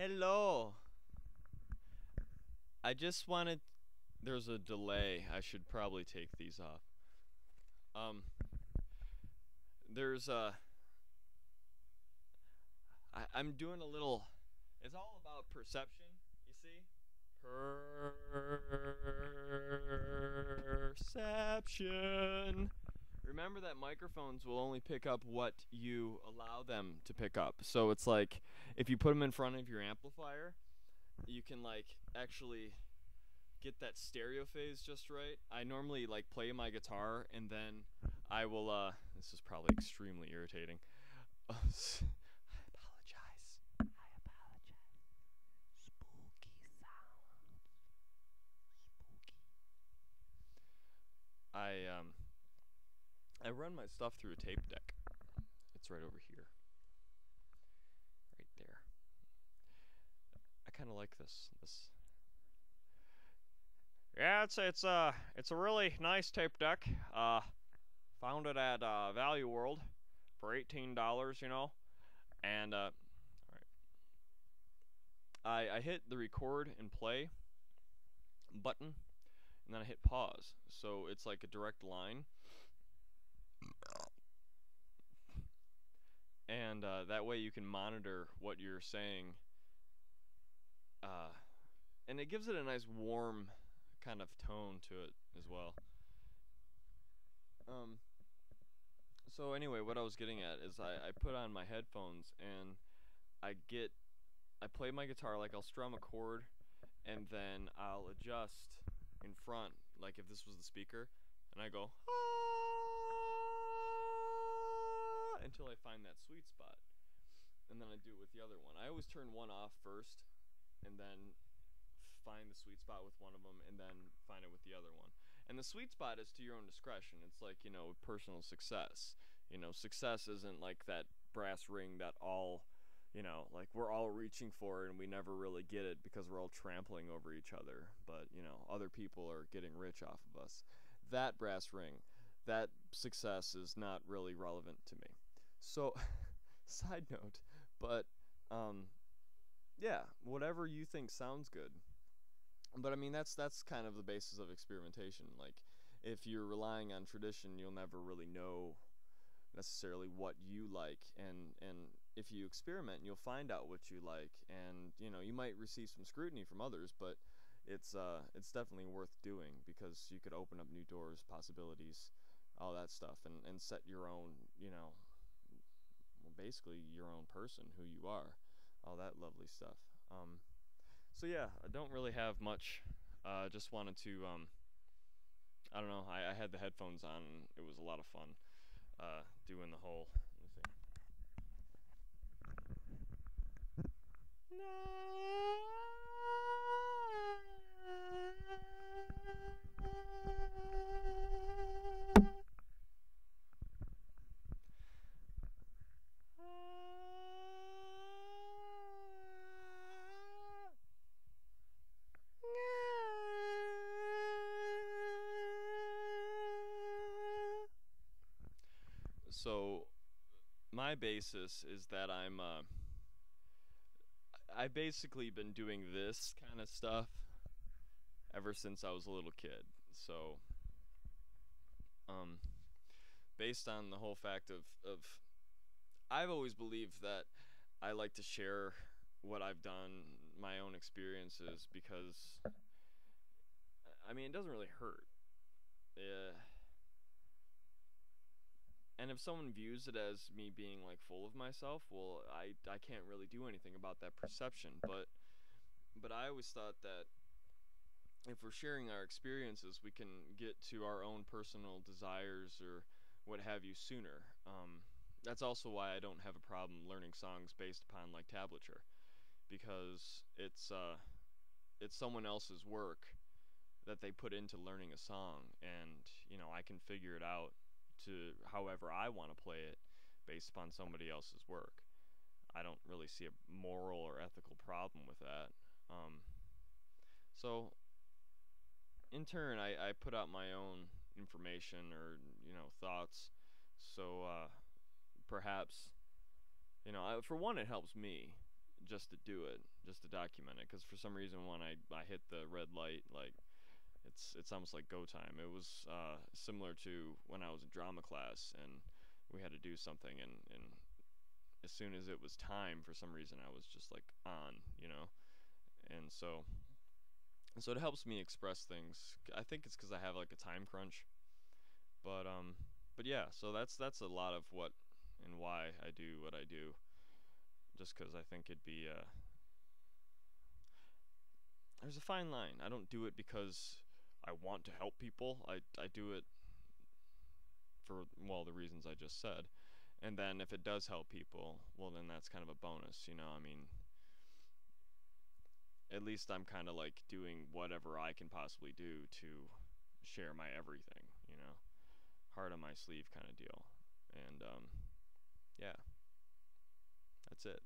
Hello. I just wanted. There's a delay. I should probably take these off. Um, there's a. I'm doing a little. It's all about perception. You see. Perception. Remember that microphones will only pick up what you allow them to pick up. So it's like if you put them in front of your amplifier, you can like actually get that stereo phase just right. I normally like play my guitar and then I will this is probably extremely irritating. I apologize. I apologize. Spooky sounds. Spooky. I run my stuff through a tape deck. It's right over here. Right there. I kind of like this. Yeah, it's a really nice tape deck. Found it at Value World for $18, and all right. I hit the record and play button, and then I hit pause. So it's like a direct line, and that way you can monitor what you're saying. Uh, and it gives it a nice warm kind of tone to it as well. Um, so anyway, what I was getting at is I put on my headphones and I play my guitar, like I'll strum a chord and then I'll adjust in front, like if this was the speaker, and I go until I find that sweet spot. And then I do it with the other one. I always turn one off first and then find the sweet spot with one of them and then find it with the other one. And the sweet spot is to your own discretion. It's like, personal success. Success isn't like that brass ring that like we're all reaching for and we never really get it because we're all trampling over each other. But, other people are getting rich off of us. That brass ring, that success is not really relevant to me. So, side note, but, yeah, whatever you think sounds good. But I mean that's kind of the basis of experimentation. Like if you're relying on tradition, you'll never really know necessarily what you like, and if you experiment, you'll find out what you like, and you might receive some scrutiny from others, but it's definitely worth doing because you could open up new doors, possibilities, all that stuff, and set your own, well, basically your own person, who you are, all that lovely stuff. So yeah, I don't really have much. Just wanted to, I don't know. I had the headphones on. And it was a lot of fun doing the whole. Let me So my basis is that I've basically been doing this kind of stuff ever since I was a little kid. So um, based on the whole fact of I've always believed that I like to share what I've done, my own experiences, because I mean it doesn't really hurt. Uh, and if someone views it as me being like full of myself, well, I can't really do anything about that perception. But I always thought that if we're sharing our experiences, we can get to our own personal desires or what have you sooner. That's also why I don't have a problem learning songs based upon like tablature, because it's someone else's work that they put into learning a song, and I can figure it out to however I want to play it based upon somebody else's work. I don't really see a moral or ethical problem with that. So in turn, I put out my own information or thoughts. So perhaps for one, it helps me just to do it, just to document it. Because for some reason, when I hit the red light, like it's almost like go time. It was similar to when I was in drama class and we had to do something, and as soon as it was time, for some reason, I was just like on, and so it helps me express things. I think it's because I have like a time crunch, but yeah. So that's a lot of what and why I do what I do. Just because I think it'd be there's a fine line. I don't do it because I want to help people. I do it for, well, the reasons I just said. And then if it does help people, well, then that's kind of a bonus, I mean, at least I'm kind of like doing whatever I can possibly do to share my everything, heart on my sleeve kind of deal. And yeah, that's it.